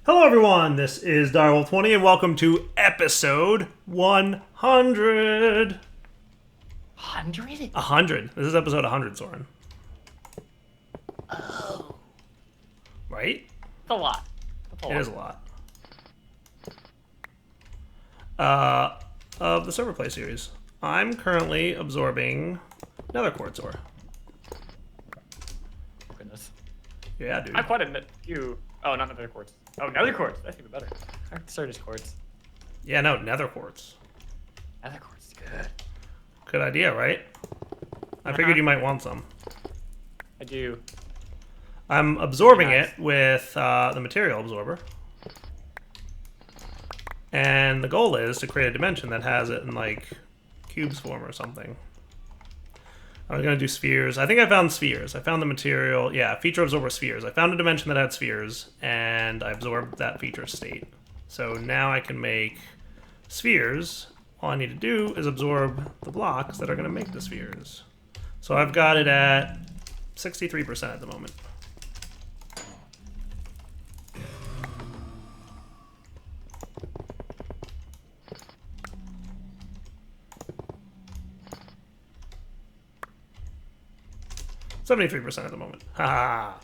Hello everyone, this is Direwolf20 and welcome to episode 100. 100? 100. This is episode 100, Soren. Oh. Right? That's a lot. It is a lot. Of the server play series, I'm currently absorbing Nether Quartz ore. Goodness. Yeah, dude. I quite admit you. Oh, not Nether Quartz. Oh, Nether Quartz. That's even better. I started as Quartz. Yeah, no, Nether Quartz. Nether Quartz is good. Good idea, right? I figured you might want some. I do. I'm absorbing Nice. it with the material absorber. And the goal is to create a dimension that has it in, like, cubes form or something. I was going to do spheres. I think I found spheres. I found the material. Yeah, feature absorber spheres. I found a dimension that had spheres, and I absorbed that feature state. So now I can make spheres. All I need to do is absorb the blocks that are going to make the spheres. So I've got it at 63% at the moment. %73% at the moment. Haha.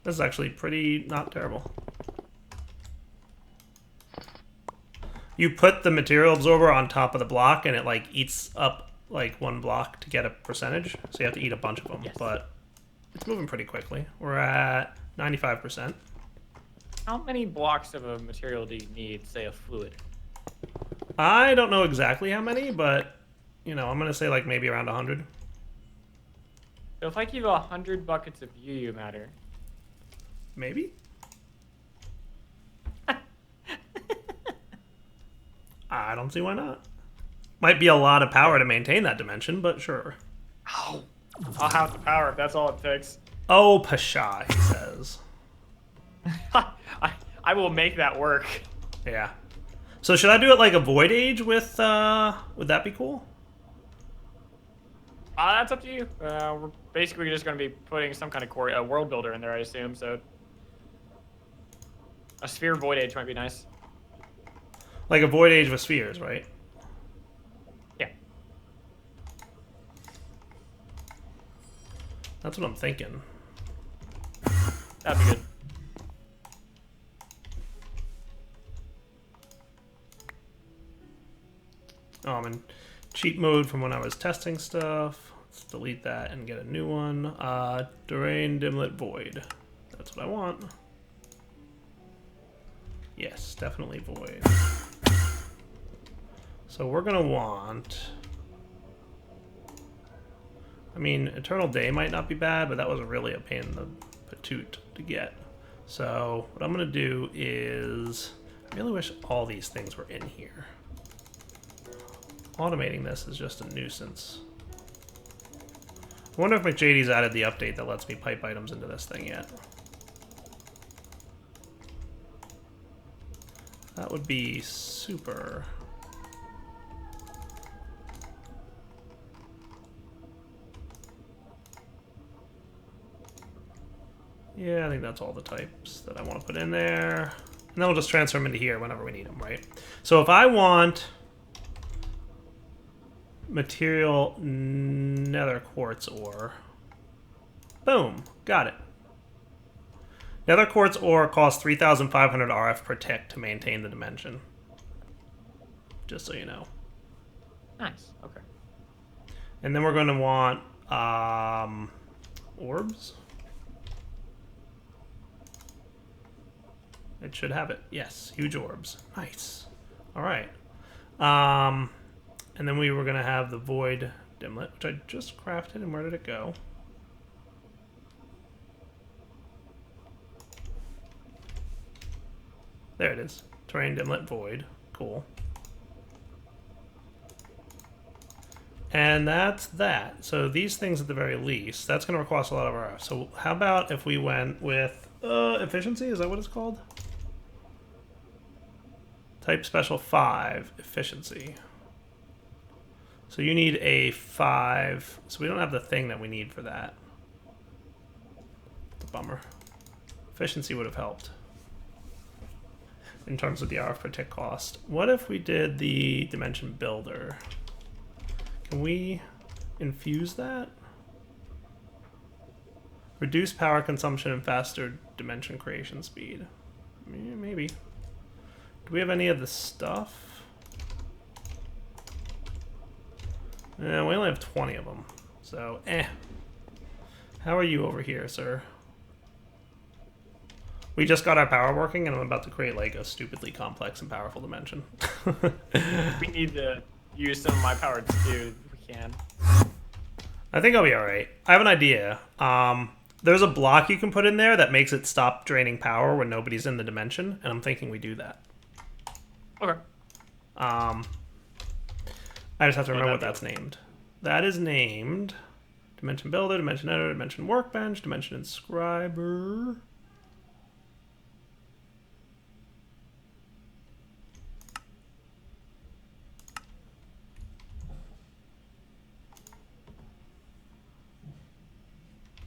This is actually pretty not terrible. You put the material absorber on top of the block and it like eats up like one block to get a percentage. So you have to eat a bunch of them. Yes. But it's moving pretty quickly. We're at 95%. How many blocks of a material do you need, say, a fluid? I don't know exactly how many, but you know, I'm gonna say like maybe around 100. So if I give 100 buckets of UU matter, Maybe? I don't see why not. Might be a lot of power to maintain that dimension, but sure. I'll have the power if that's all it takes. Oh, Pasha, he says. I will make that work. Yeah. So should I do it like a Void Age with, would that be cool? That's up to you. We're basically just going to be putting some kind of world builder in there, I assume. So a sphere void age might be nice. Like a Void Age with spheres, right? Yeah. That's what I'm thinking. That'd be good. Oh, I'm in cheat mode from when I was testing stuff. Let's delete that and get a new one. Terrain Dimlet Void. That's what I want. Yes, definitely Void. So we're gonna want... I mean, Eternal Day might not be bad, but that was really a pain in the patoot to get. So what I'm gonna do is... I really wish all these things were in here. Automating this is just a nuisance. I wonder if McJady's added the update that lets me pipe items into this thing yet. That would be super. Yeah, I think that's all the types that I want to put in there. And then we'll just transfer them into here whenever we need them, right? So if I want material Nether Quartz ore, boom, got it. Nether Quartz ore costs 3,500 RF per tick to maintain the dimension. Just so you know. Nice. Okay. And then we're going to want orbs. It should have it. Yes, huge orbs. Nice. All right. And then we were going to have the Void Dimlet, which I just crafted. And where did it go? There it is. Terrain Dimlet Void. Cool. And that's that. So these things at the very least, that's going to cost a lot of RF. So how about if we went with efficiency? Is that what it's called? Type special 5, efficiency. So you need a 5. So we don't have the thing that we need for that. It's a bummer. Efficiency would have helped. in terms of the hour per tick cost. What if we did the dimension builder? Can we infuse that? Reduce power consumption and faster dimension creation speed. Maybe. Do we have any of the stuff? Yeah, we only have 20 of them. So, How are you over here, sir? We just got our power working, and I'm about to create, like, a stupidly complex and powerful dimension. We need to use some of my power too, if we can. I think I'll be alright. I have an idea. There's a block you can put in there that makes it stop draining power when nobody's in the dimension, and I'm thinking we do that. Okay. I just have to remember what that's named. That is named Dimension Builder, Dimension Editor, Dimension Workbench, Dimension Inscriber.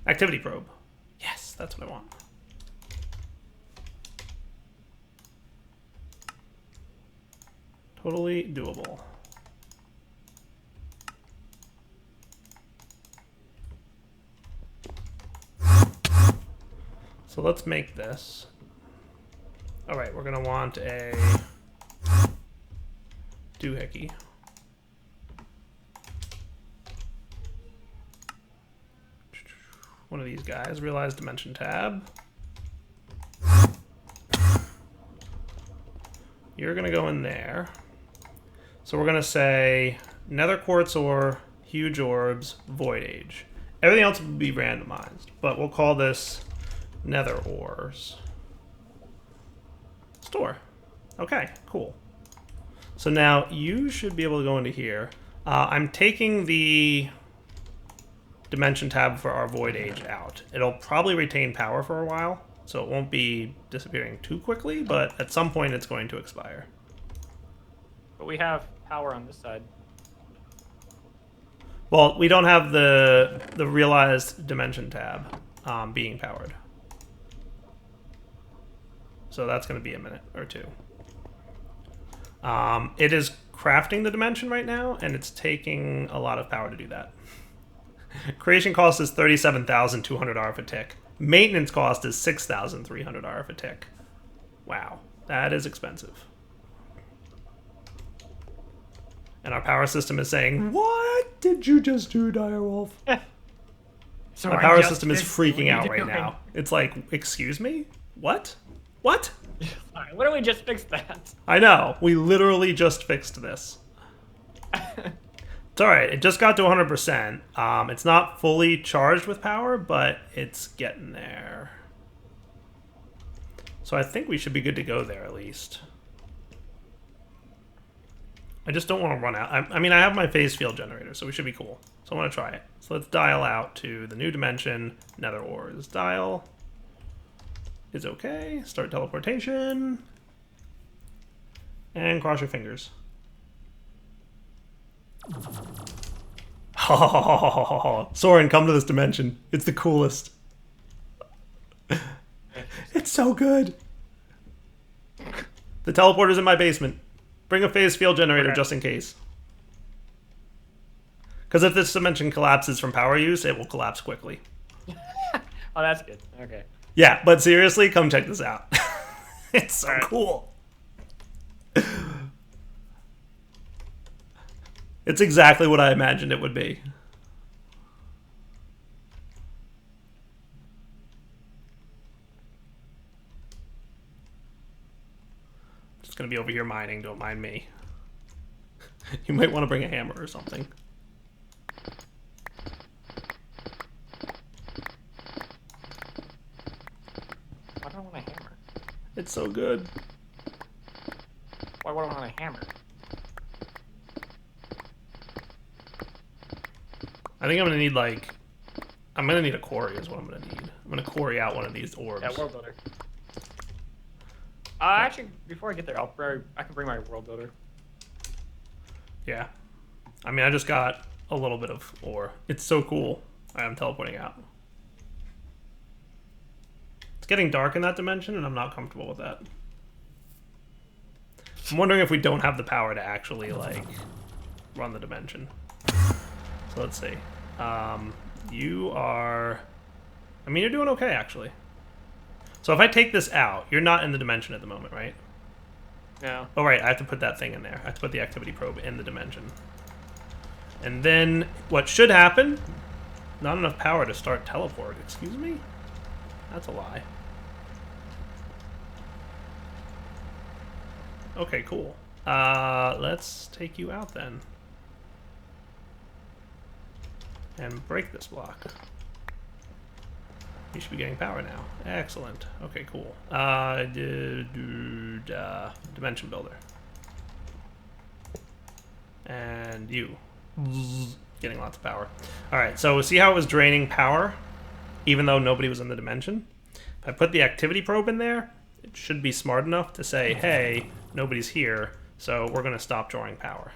Activity probe. Yes, that's what I want. Totally doable. So let's make this. All right, we're gonna want a doohickey. One of these guys. Realize dimension tab. You're gonna go in there. So we're gonna say Nether Quartz ore, huge orbs, void age. Everything else will be randomized, but we'll call this Nether ores. Store. Okay, cool. So now you should be able to go into here. I'm taking the dimension tab for our void age out. It'll probably retain power for a while, so it won't be disappearing too quickly, but at some point it's going to expire. But we have power on this side. Well, we don't have the realized dimension tab being powered. So that's going to be a minute or two. It is crafting the dimension right now, and it's taking a lot of power to do that. Creation cost is 37,200 RF a tick. Maintenance cost is 6,300 RF a tick. Wow, that is expensive. And our power system is saying, "What did you just do, Direwolf?" So our power system is freaking out right now. It's like, excuse me? What? What? What do we just fix that? I know. We literally just fixed this. It's alright. It just got to 100%. It's not fully charged with power, but it's getting there. So I think we should be good to go there at least. I just don't want to run out. I mean, I have my phase field generator, so we should be cool. So I want to try it. So let's dial out to the new dimension. Nether ores. Dial is okay. Start teleportation. And cross your fingers. Soren, come to this dimension. It's the coolest. It's so good. The teleporter's in my basement. Bring a phase field generator just in case. Because if this dimension collapses from power use, it will collapse quickly. Oh, that's good. Okay. Yeah, but seriously, come check this out. It's so cool. It's exactly what I imagined it would be. Just gonna be over here mining, don't mind me. You might want to bring a hammer or something. Why do I want a hammer? It's so good. Why would I want a hammer? I think I'm gonna need I'm gonna need a quarry is what I'm gonna need. I'm gonna quarry out one of these orbs. Yeah, world builder. Actually, before I get there, I can bring my world builder. Yeah. I mean, I just got a little bit of ore. It's so cool. I am teleporting out. It's getting dark in that dimension, and I'm not comfortable with that. I'm wondering if we don't have the power to actually, like, run the dimension. So let's see. You are... I mean, you're doing okay, actually. So if I take this out, you're not in the dimension at the moment, right? No. Oh, right, I have to put that thing in there. I have to put the activity probe in the dimension. And then what should happen... Not enough power to start teleport. Excuse me? That's a lie. Okay, cool. Let's take you out then. And break this block. You should be getting power now. Excellent. Okay, cool. Dimension builder. And you. Getting lots of power. Alright, so see how it was draining power? Even though nobody was in the dimension? If I put the activity probe in there, it should be smart enough to say, hey, nobody's here, so we're going to stop drawing power.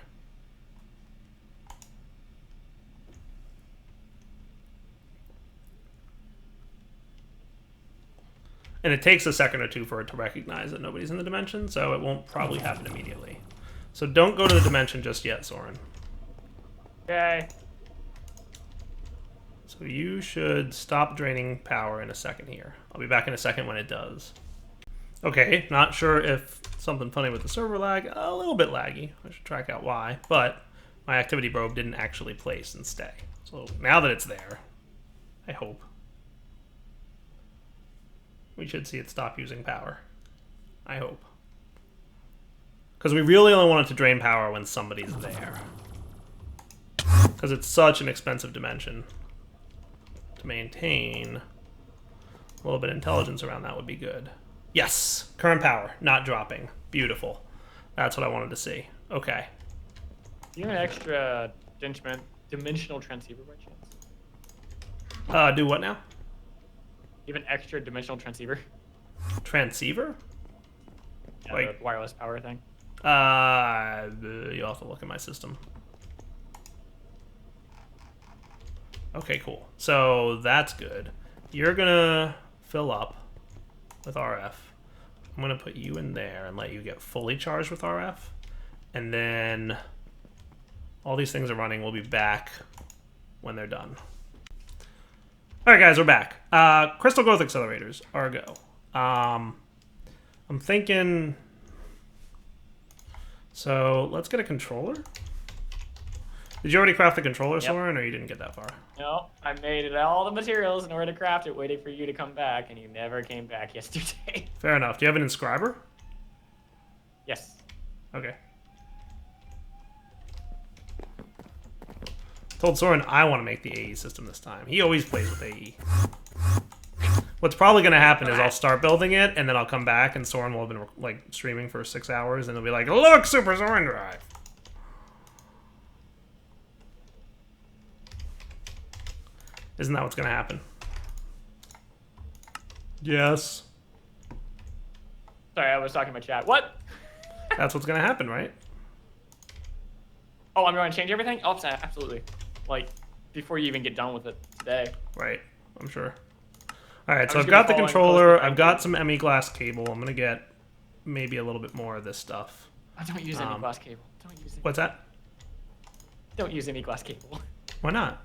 And it takes a second or two for it to recognize that nobody's in the dimension, so it won't probably happen immediately. So don't go to the dimension just yet, Soren. Okay. So you should stop draining power in a second here. I'll be back in a second when it does. Okay, not sure if something funny with the server lag. A little bit laggy. I should track out why. But my activity probe didn't actually place and stay. So now that it's there, I hope, we should see it stop using power. I hope. Because we really only want it to drain power when somebody's there. Because it's such an expensive dimension. To maintain a little bit of intelligence around that would be good. Yes! Current power, not dropping. Beautiful. That's what I wanted to see. Okay. You have an extra dimensional transceiver by chance? Do what now? You have an extra dimensional transceiver? Transceiver? Yeah, Like, the wireless power thing. You'll have to look at my system. Okay, cool. So that's good. You're gonna fill up with RF. I'm gonna put you in there and let you get fully charged with RF. And then all these things are running. We'll be back when they're done. All right, guys, we're back. Crystal growth accelerators are a go. I'm thinking... So let's get a controller. Did you already craft the controller, Soren, or you didn't get that far? No, I made it all the materials in order to craft it, waiting for you to come back, and you never came back yesterday. Fair enough. Do you have an inscriber? Yes. Okay. Told Soren I want to make the AE system this time. He always plays with AE. What's probably going to happen is I'll start building it, and then I'll come back, and Soren will have been like streaming for 6 hours, and he'll be like, "Look, Super Soren Drive." Isn't that what's going to happen? Yes. Sorry, I was talking to my chat. What? That's what's going to happen, right? Oh, I'm going to change everything? Oh, absolutely. Like, before you even get done with it today. Right, I'm sure. All right, so I've got the controller. I've got some ME glass cable. I'm going to get maybe a little bit more of this stuff. Oh, don't use any glass cable. Don't use any. What's that? Don't use any glass cable. Why not?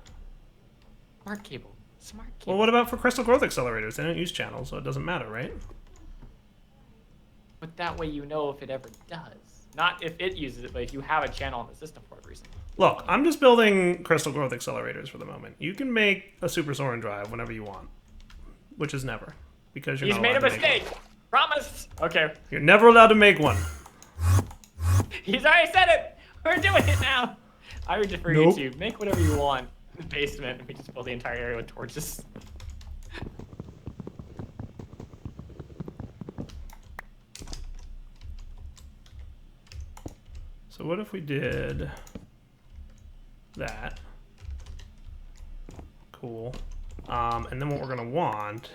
Smart cable. Smart cable. Well, what about for crystal growth accelerators? They don't use channels, so it doesn't matter, right? But that way you know if it ever does. Not if it uses it, but if you have a channel in the system for it recently. Look, I'm just building crystal growth accelerators for the moment. You can make a Super Soren drive whenever you want. Which is never. Because you're He's not made a allowed to make mistake! one. Promise! Okay. You're never allowed to make one. He's already said it! We're doing it now! I would just for YouTube, make whatever you want in the basement, and we just fill the entire area with torches. So what if we did that? Cool. And then what we're gonna want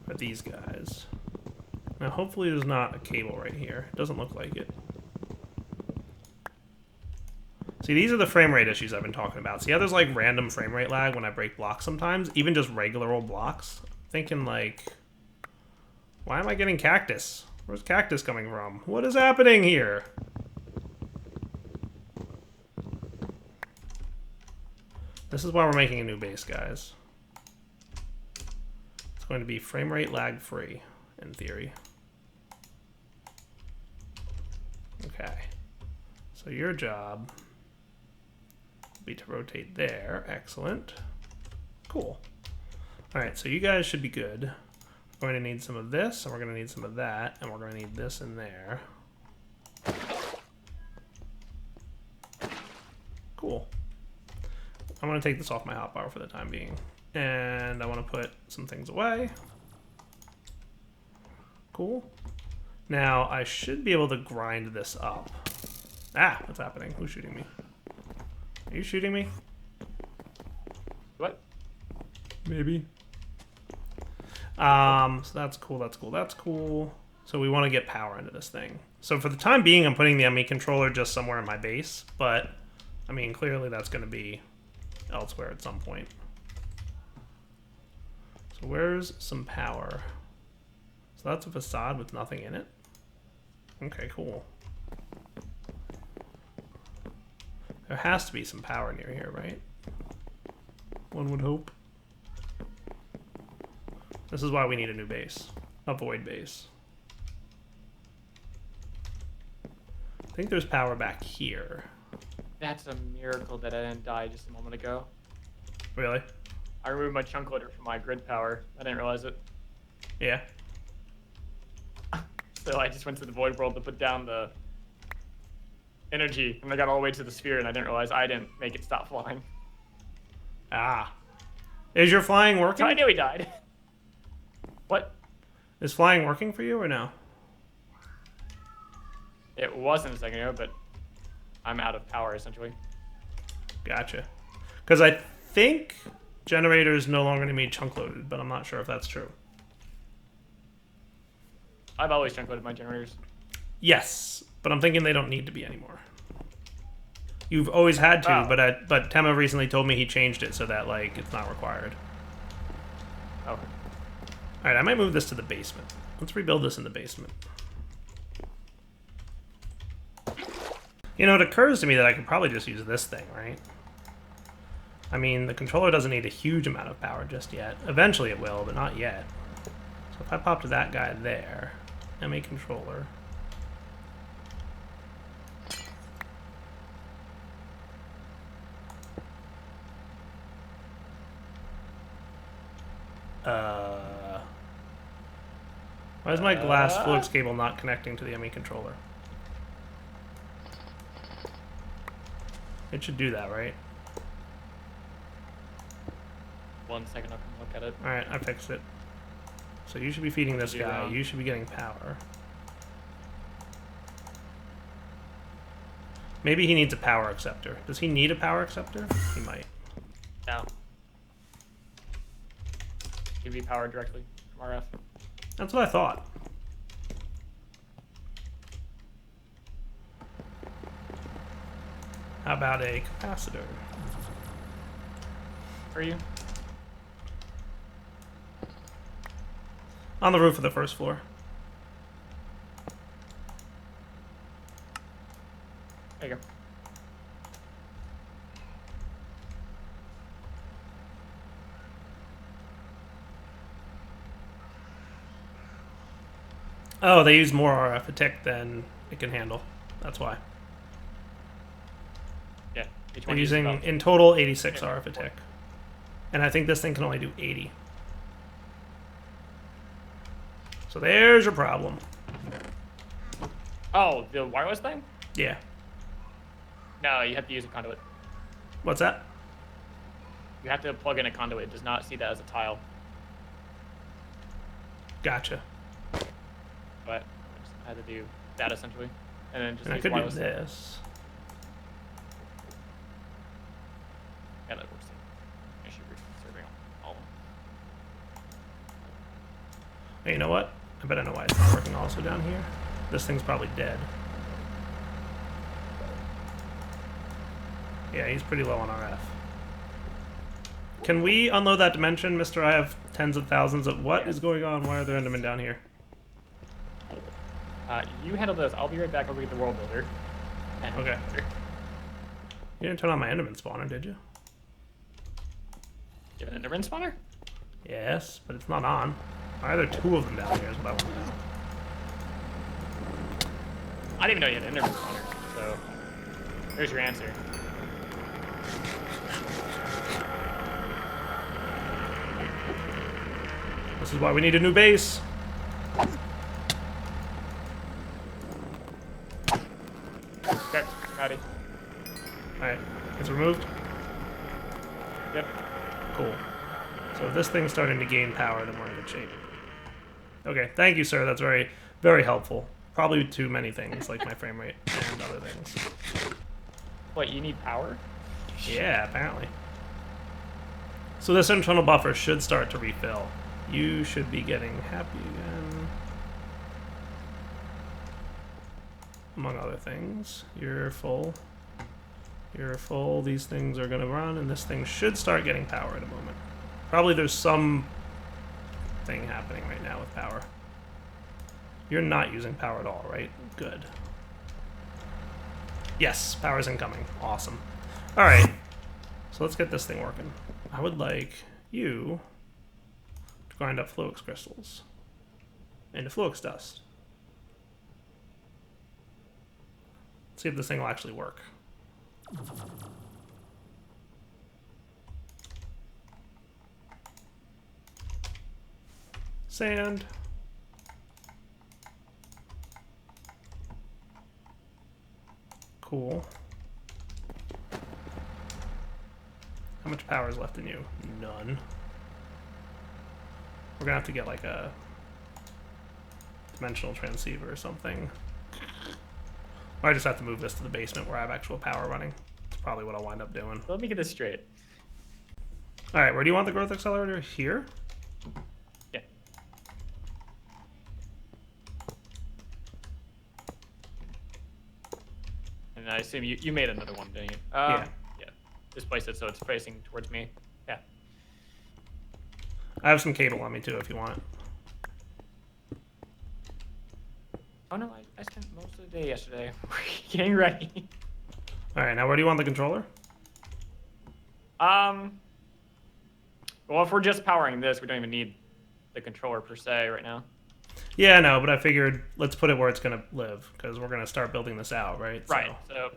are these guys. Now hopefully there's not a cable right here. It doesn't look like it. See, these are the frame rate issues I've been talking about. See how there's like random frame rate lag when I break blocks sometimes? Even just regular old blocks. thinking like, why am I getting cactus? Where's cactus coming from? What is happening here? This is why we're making a new base, guys. It's going to be frame rate lag free, in theory. Okay. So your job will be to rotate there. Excellent. Cool. Alright, so you guys should be good. We're going to need some of this, and we're going to need some of that, and we're going to need this in there. Cool. I'm going to take this off my hotbar for the time being. And I want to put some things away. Cool. Now, I should be able to grind this up. Ah, what's happening? Who's shooting me? Are you shooting me? What? Maybe. So that's cool, that's cool, that's cool. So we want to get power into this thing. So for the time being, I'm putting the Emme Controller just somewhere in my base. But, I mean, clearly that's going to be elsewhere at some point. So where's some power? So that's a facade with nothing in it. Okay, cool. There has to be some power near here, right? One would hope. This is why we need a new base. A void base. I think there's power back here. That's a miracle that I didn't die just a moment ago. Really? I removed my chunk loader from my grid power. I didn't realize it. Yeah. So I just went to the void world to put down the energy, and I got all the way to the sphere, and I didn't realize I didn't make it stop flying. Ah. Is your flying working? So I knew he died. What? Is flying working for you or no? It wasn't a second ago, but I'm out of power, essentially. Gotcha. Because I think generators no longer need to be chunk loaded, but I'm not sure if that's true. I've always chunk loaded my generators. Yes, but I'm thinking they don't need to be anymore. You've always had to, Oh. but Tema recently told me he changed it so that like it's not required. Oh. Alright, I might move this to the basement. Let's rebuild this in the basement. You know, it occurs to me that I could probably just use this thing, right? I mean, the controller doesn't need a huge amount of power just yet. Eventually it will, but not yet. So if I pop to that guy there, Emme Controller. Why is my glass flux cable not connecting to the Emme Controller? It should do that, right? 1 second, I can look at it. Alright, I fixed it. So you should be feeding this guy. Yeah. You should be getting power. Maybe he needs a power acceptor. Does he need a power acceptor? He might. No. Give you power directly from RF. That's what I thought. How about a capacitor? Are you? On the roof of the first floor. There you go. Oh, they use more RF a tick than it can handle. That's why. Yeah. Each They're one uses using, about- in total, 86 RF a tick. And I think this thing can only do 80. So there's your problem. Oh, the wireless thing? Yeah. No, you have to use a conduit. What's that? You have to plug in a conduit. It does not see that as a tile. Gotcha. But I just had to do that essentially. And then just And I use could do wireless. this. Yeah, that works. I should be serving all of them. Hey, you know what? I bet I know why it's not working also down here. This thing's probably dead. Yeah, he's pretty low on RF. Can we unload that dimension, Mister? I have tens of thousands of... What is going on? Why are there Endermen down here? You handle those. I'll be right back. I'll get the world builder. Okay. You didn't turn on my Enderman spawner, did you? You have an Enderman spawner? Yes, but it's not on. Why are there two of them down here is what I want to know. I didn't even know you had an Enderman spawner, so there's your answer. This is why we need a new base. Okay, howdy. Alright, it's removed. Yep. Cool. So if this thing's starting to gain power, then we're in good shape. Okay, thank you, sir. That's very, very helpful. Probably too many things, like my frame rate and other things. What, you need power? Yeah, apparently. So this internal buffer should start to refill. You should be getting happy again. Among other things. You're full. You're full. These things are going to run, and this thing should start getting power in a moment. Probably there's some thing happening right now with power. You're not using power at all, right? Good. Yes, power's incoming. Awesome. All right. So let's get this thing working. I would like you to grind up Fluix crystals into Fluix dust. See if this thing will actually work. Sand. Cool. How much power is left in you? None. We're gonna have to get like a dimensional transceiver or something. Or I just have to move this to the basement where I have actual power running. That's probably what I'll wind up doing. Let me get this straight. Alright, where do you want the growth accelerator? Here? Yeah. And I assume you made another one, didn't you? Yeah. Yeah. Just place it so it's facing towards me. Yeah. I have some cable on me too if you want it. Oh no, I spent most of the day yesterday getting ready. Alright, now where do you want the controller? Well, if we're just powering this, we don't even need the controller per se right now. Yeah, no, but I figured let's put it where it's going to live, because we're going to start building this out, right? Right, so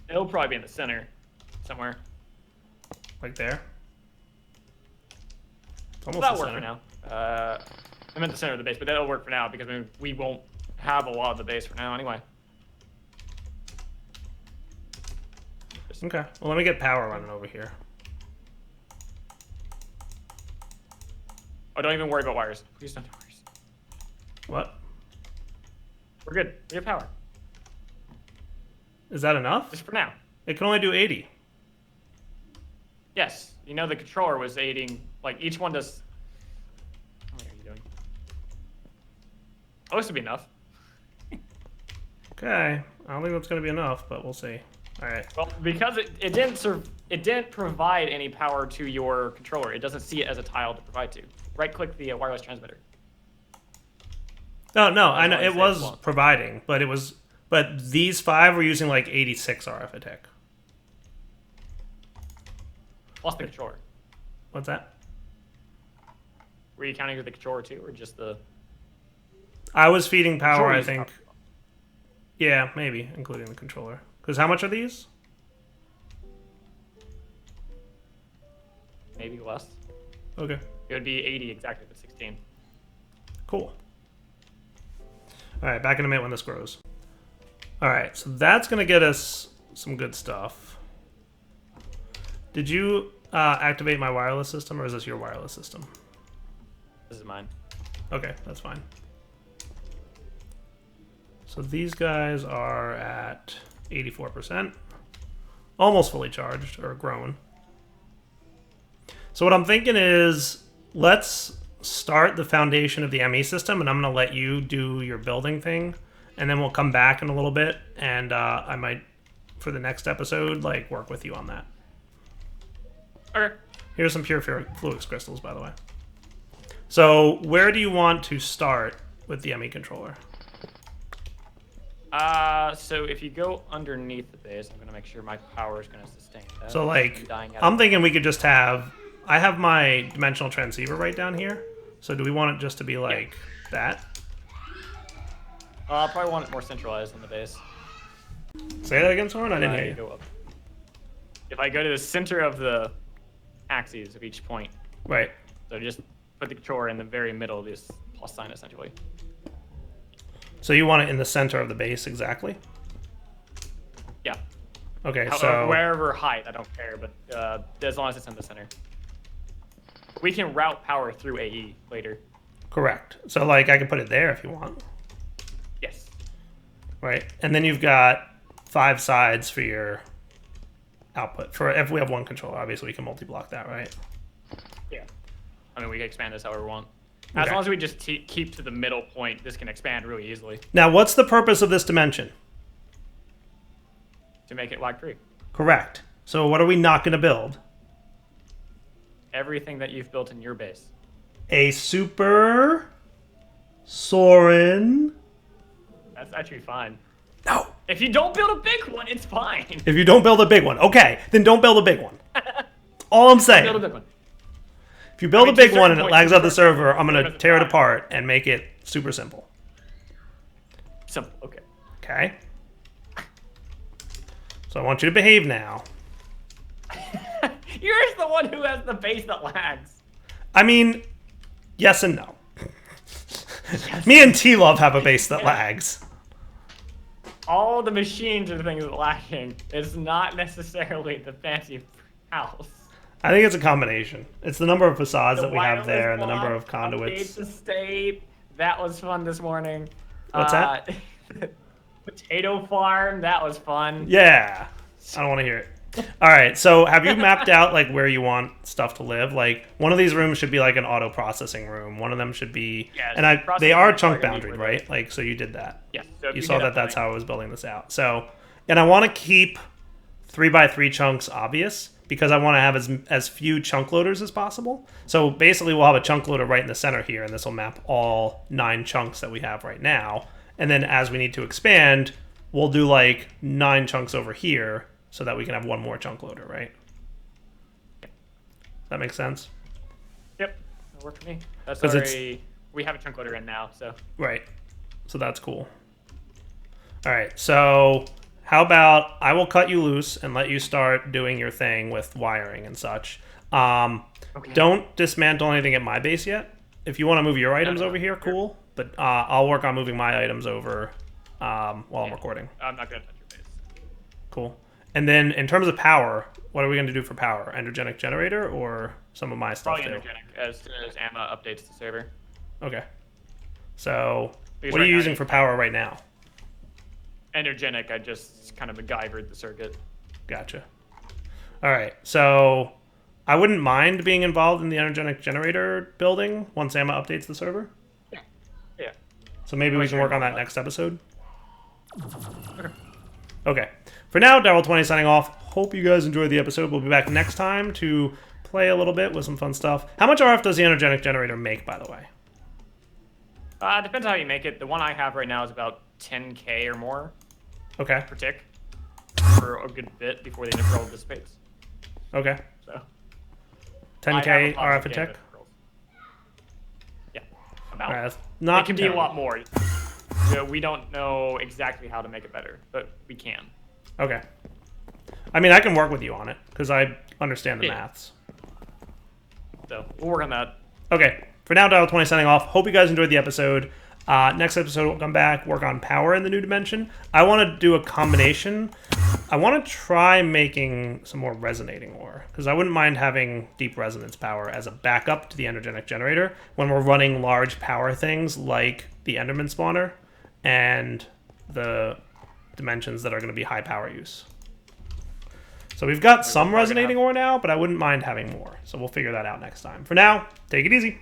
it'll probably be in the center somewhere. Like there? It's almost That'll the work center. for now. I'm at the center of the base, but that'll work for now because we won't have a lot of the base for now anyway. Okay, well let me get power running over here. Oh, don't even worry about wires. Please don't do wires. What? We're good. We have power. Is that enough? Just for now. It can only do 80. Yes. You know the controller was aiding, like each one does... What are you doing? Oh, this would be enough. Okay, I don't think that's going to be enough, but we'll see. Alright. Well, because it didn't provide any power to your controller. It doesn't see it as a tile to provide to. Right-click the wireless transmitter. No, I know it was providing, but these 5 were using like 86 RF attack. Plus the controller. What's that? Were you counting with the controller too, or just the... I was feeding power, I Controller think. Yeah, maybe, including the controller. Because how much are these? Maybe less. Okay. It would be 80 exactly, but 16. Cool. Alright, back in a minute when this grows. Alright, so that's going to get us some good stuff. Did you activate my wireless system, or is this your wireless system? This is mine. Okay, that's fine. So these guys are at 84%. Almost fully charged, or grown. So what I'm thinking is, let's start the foundation of the ME system, and I'm going to let you do your building thing, and then we'll come back in a little bit, and I might, for the next episode, like work with you on that. Okay. Here's some pure fluix crystals, by the way. So where do you want to start with the Emme Controller? So if you go underneath the base, I'm gonna make sure my power is gonna sustain that. So like, I'm thinking we could just have, I have my dimensional transceiver right down here. So do we want it just to be like that? I'll probably want it more centralized on the base. Say that again, Soren? I didn't hear you. Go up. If I go to the center of the axes of each point. Right. So just put the controller in the very middle of this plus sign, essentially. So you want it in the center of the base, exactly? Yeah. Okay, so... Wherever height, I don't care, but as long as it's in the center. We can route power through AE later. Correct. So, like, I can put it there if you want. Yes. Right. And then you've got 5 sides for your output. For if we have one controller, obviously we can multi-block that, right? Yeah. I mean, we can expand this however we want. As long as we just keep to the middle point, this can expand really easily. Now, what's the purpose of this dimension? To make it lag-free. Correct. So what are we not going to build? Everything that you've built in your base. A super Soren. That's actually fine. No. If you don't build a big one, it's fine. If you don't build a big one. Okay, then don't build a big one. All I'm saying. Build a big one. If you build a big one and it lags out the server, I'm going to tear it apart and make it super simple. Simple, okay. Okay? So I want you to behave now. You're the one who has the base that lags. I mean, yes and no. Yes. Me and T-Love have a base that lags. All the machines are the things that lagging. It's not necessarily the fancy house. I think it's a combination. It's the number of facades that we have there and the number of conduits. The state. That was fun this morning. What's that? Potato farm. That was fun. Yeah. I don't want to hear it. All right. So have you mapped out like where you want stuff to live? Like one of these rooms should be like an auto processing room. One of them should be, and they are chunk boundaried, right? Like, so you did that. Yes. So you saw that that's how I was building this out. So, and I want to keep 3x3 chunks obvious, because I want to have as few chunk loaders as possible. So basically we'll have a chunk loader right in the center here, and this will map all 9 chunks that we have right now. And then as we need to expand, we'll do like 9 chunks over here so that we can have 1 more chunk loader, right? Does that make sense? Yep, that'll work for me. That's already, we have a chunk loader in now, so. Right, so that's cool. All right, so how about I will cut you loose and let you start doing your thing with wiring and such. Okay. Don't dismantle anything at my base yet. If you want to move your items over here, cool. But I'll work on moving my items over while I'm recording. I'm not going to touch your base. Cool. And then in terms of power, what are we going to do for power? Endogenic generator or some of my stuff too? Probably endogenic, as soon as Emme updates the server. Okay. So what are you using for power right now? Endogenic, I just kind of MacGyvered the circuit. Gotcha. All right, so I wouldn't mind being involved in the endogenic generator building once Emme updates the server. Yeah. Yeah. So maybe we can work on that next episode. Okay. For now, Daryl20 signing off. Hope you guys enjoyed the episode. We'll be back next time to play a little bit with some fun stuff. How much RF does the endogenic generator make, by the way? Depends how you make it. The one I have right now is about 10K or more. Okay. Per tick. For a good bit before the integral dissipates. Okay. So 10K RF a tick? Yeah. About. Right, not it can terrible. be a lot more. So we don't know exactly how to make it better, but we can. Okay. I mean, I can work with you on it, because I understand the maths. So we'll work on that. Okay. For now, Dial20 signing off. Hope you guys enjoyed the episode. Next episode, we'll come back, work on power in the new dimension. I want to do a combination. I want to try making some more resonating ore, because I wouldn't mind having deep resonance power as a backup to the endogenic generator when we're running large power things like the Enderman spawner and the dimensions that are going to be high power use. So we've got some resonating ore now, but I wouldn't mind having more. So we'll figure that out next time. For now, take it easy.